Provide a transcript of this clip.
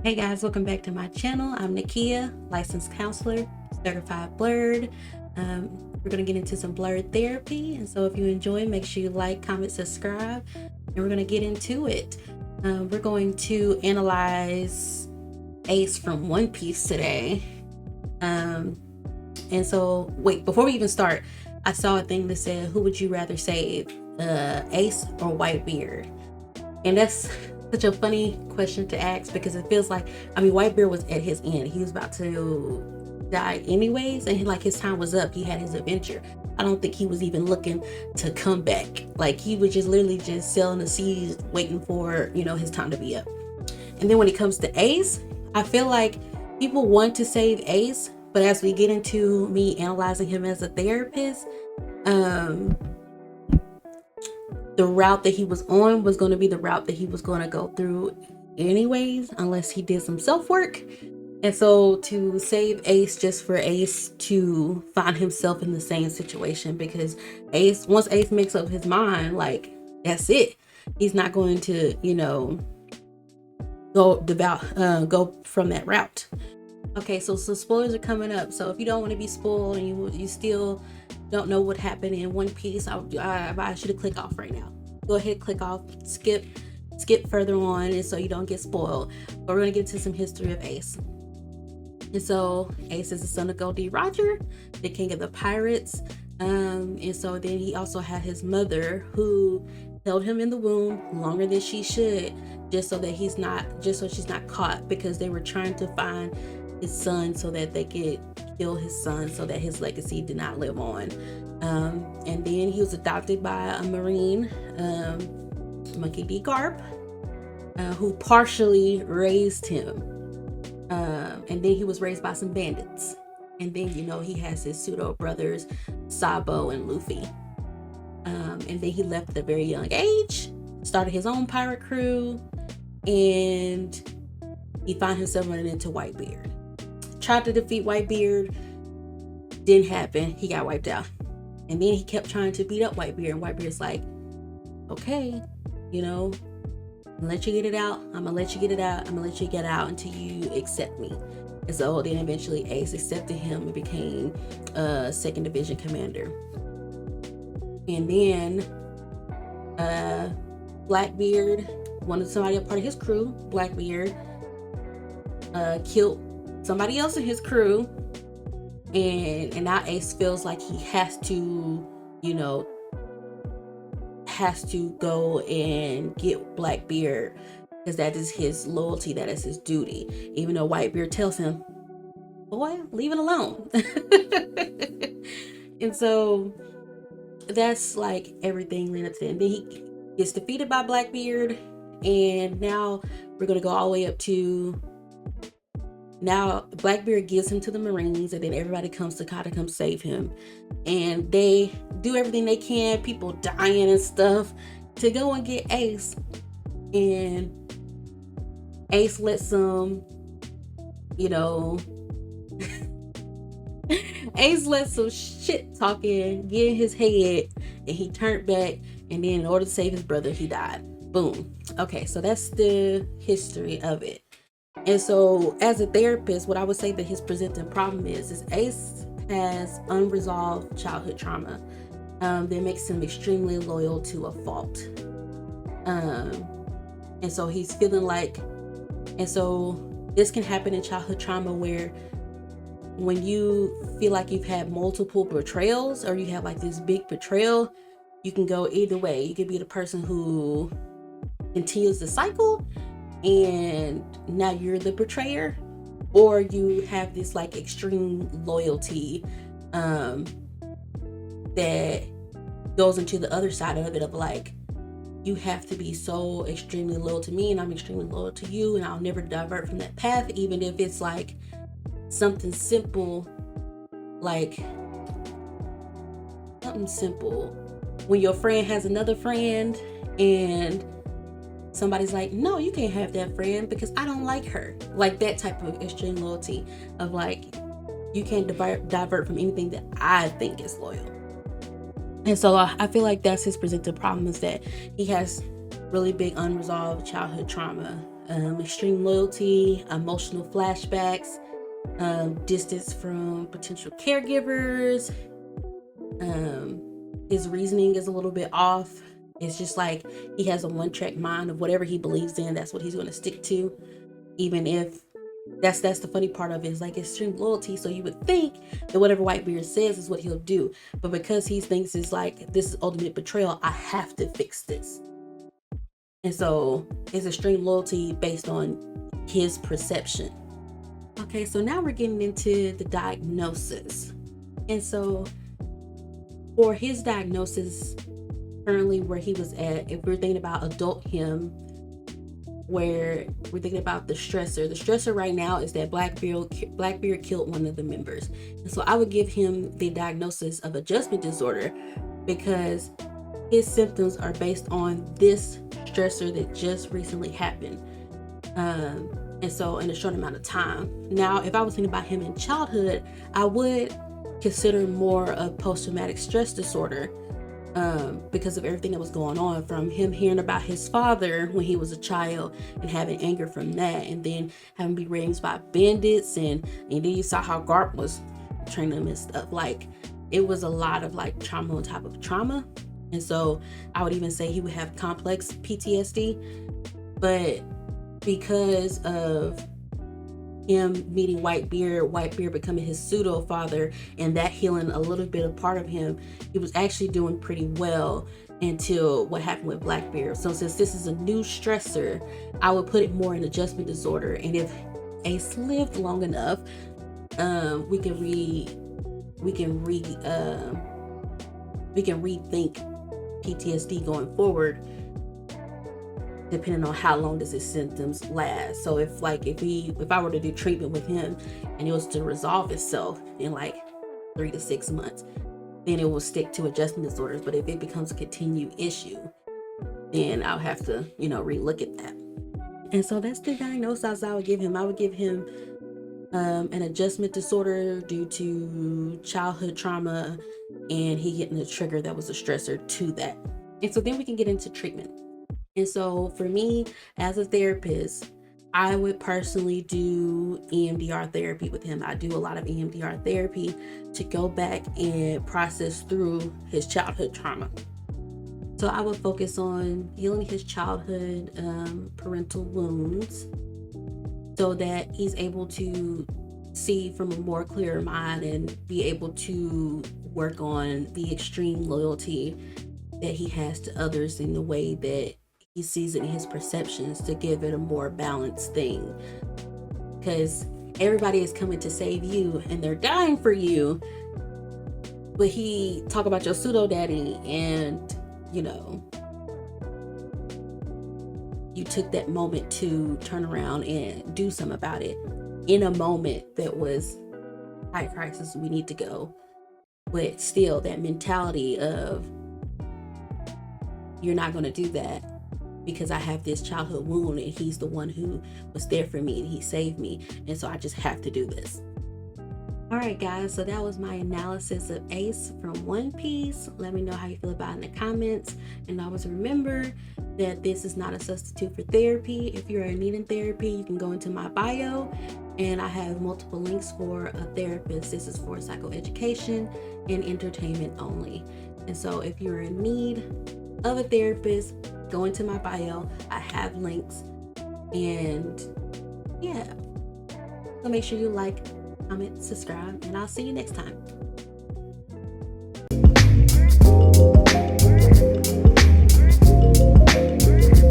Hey guys, welcome back to my channel. I'm Nakia, licensed counselor, certified BLERD. We're going to get into some BLERD therapy. And so if you enjoy, make sure you like, comment, subscribe, and we're going to get into it. We're going to analyze Ace from One Piece today. And so, wait, before we even start, I saw a thing that said, who would you rather save, Ace or Whitebeard? And that's such a funny question to ask because it feels like, Whitebeard was at his end. He was about to die anyways, and his time was up. He had his adventure. I don't think he was even looking to come back. Like, he was just literally just sailing the seas, waiting for, his time to be up. And then when it comes to Ace, I feel like people want to save Ace, but as we get into me analyzing him as a therapist, the route that he was on was going to be the route that he was going to go through anyways, unless he did some self-work. And so to save Ace just for Ace to find himself in the same situation, because once Ace makes up his mind, that's it. He's not going to, go from that route. Okay, so spoilers are coming up. So if you don't want to be spoiled and you still don't know what happened in One Piece, I advise you to click off right now. Go ahead, click off, skip further on, and so you don't get spoiled. But we're gonna get into some history of Ace. And so Ace is the son of Gold D. Roger, the king of the pirates. And so then he also had his mother who held him in the womb longer than she should, just so she's not caught, because they were trying to find his son so that they could kill his son so that his legacy did not live on. And then he was adopted by a Marine, Monkey D. Garp, who partially raised him. And then he was raised by some bandits. And then, he has his pseudo brothers, Sabo and Luffy. And then he left at a very young age, started his own pirate crew, and he found himself running into Whitebeard. Tried to defeat Whitebeard, didn't happen. He got wiped out. And then he kept trying to beat up Whitebeard, and Whitebeard's like, okay, I'm gonna let you get it out. I'm gonna let you get it out. I'm gonna let you get out until you accept me. And so then eventually Ace accepted him and became a 2nd Division commander. And then Blackbeard wanted somebody a part of his crew. Blackbeard killed somebody else in his crew, and now Ace feels like he has to go and get Blackbeard, because that is his loyalty, that is his duty, even though Whitebeard tells him, boy, leave it alone. And so that's like everything leading up to that. And then he gets defeated by Blackbeard, and now we're going to go all the way up to now Blackbeard gives him to the Marines, and then everybody comes to come save him. And they do everything they can, people dying and stuff, to go and get Ace. And Ace lets some, Ace let some shit talking get in his head, and he turned back, and then in order to save his brother, he died. Boom. Okay, so that's the history of it. And so as a therapist, what I would say that his presenting problem is Ace has unresolved childhood trauma that makes him extremely loyal to a fault. And so he's feeling like, and so this can happen in childhood trauma where when you feel like you've had multiple betrayals, or you have like this big betrayal, you can go either way. You could be the person who continues the cycle, and now you're the betrayer, or you have this like extreme loyalty that goes into the other side of it, of like, you have to be so extremely loyal to me, and I'm extremely loyal to you, and I'll never divert from that path, even if it's like something simple, when your friend has another friend and somebody's like, no, you can't have that friend because I don't like her. Like that type of extreme loyalty of like, you can't divert from anything that I think is loyal. And so I feel like that's his presented problem, is that he has really big unresolved childhood trauma extreme loyalty, emotional flashbacks, distance from potential caregivers. His reasoning is a little bit off. It's just like he has a one-track mind of whatever he believes in, that's what he's going to stick to, even if that's the funny part of it, is like extreme loyalty. So you would think that whatever Whitebeard says is what he'll do, but because he thinks it's like, this is ultimate betrayal, I have to fix this. And so it's extreme loyalty based on his perception. Okay, so now we're getting into the diagnosis. And so for his diagnosis, currently where he was at, if we're thinking about adult him, where we're thinking about the stressor right now is that Blackbeard killed one of the members. And so I would give him the diagnosis of adjustment disorder, because his symptoms are based on this stressor that just recently happened. And so in a short amount of time. Now, if I was thinking about him in childhood, I would consider more of post-traumatic stress disorder, because of everything that was going on, from him hearing about his father when he was a child and having anger from that, and then having to be raised by bandits, and then you saw how Garp was training him and stuff. Like, it was a lot of like trauma on top of trauma. And so I would even say he would have complex PTSD, but because of him meeting Whitebeard becoming his pseudo father, and that healing a little bit of part of him, he was actually doing pretty well until what happened with Blackbeard. So since this is a new stressor, I would put it more in adjustment disorder. And if Ace lived long enough, we can rethink PTSD going forward, depending on how long does his symptoms last. So if I were to do treatment with him and it was to resolve itself in like 3 to 6 months, then it will stick to adjustment disorders. But if it becomes a continued issue, then I'll have to, relook at that. And so that's the diagnosis I would give him. I would give him an adjustment disorder due to childhood trauma, and he getting a trigger that was a stressor to that. And so then we can get into treatment. And so for me, as a therapist, I would personally do EMDR therapy with him. I do a lot of EMDR therapy to go back and process through his childhood trauma. So I would focus on healing his childhood parental wounds, so that he's able to see from a more clear mind and be able to work on the extreme loyalty that he has to others in the way that he sees it in his perceptions, to give it a more balanced thing. Because everybody is coming to save you and they're dying for you, but he talk about your pseudo daddy, and you took that moment to turn around and do something about it in a moment that was high crisis, we need to go. But still, that mentality of, you're not going to do that because I have this childhood wound and he's the one who was there for me and he saved me, and so I just have to do this. All right, guys, so that was my analysis of Ace from One Piece. Let me know how you feel about it in the comments, and always remember that this is not a substitute for therapy. If you're in need of therapy, you can go into my bio, and I have multiple links for a therapist. This is for psychoeducation and entertainment only. And so if you're in need of a therapist, go into my bio. I have links, and yeah, so make sure you like, comment, subscribe, and I'll see you next time.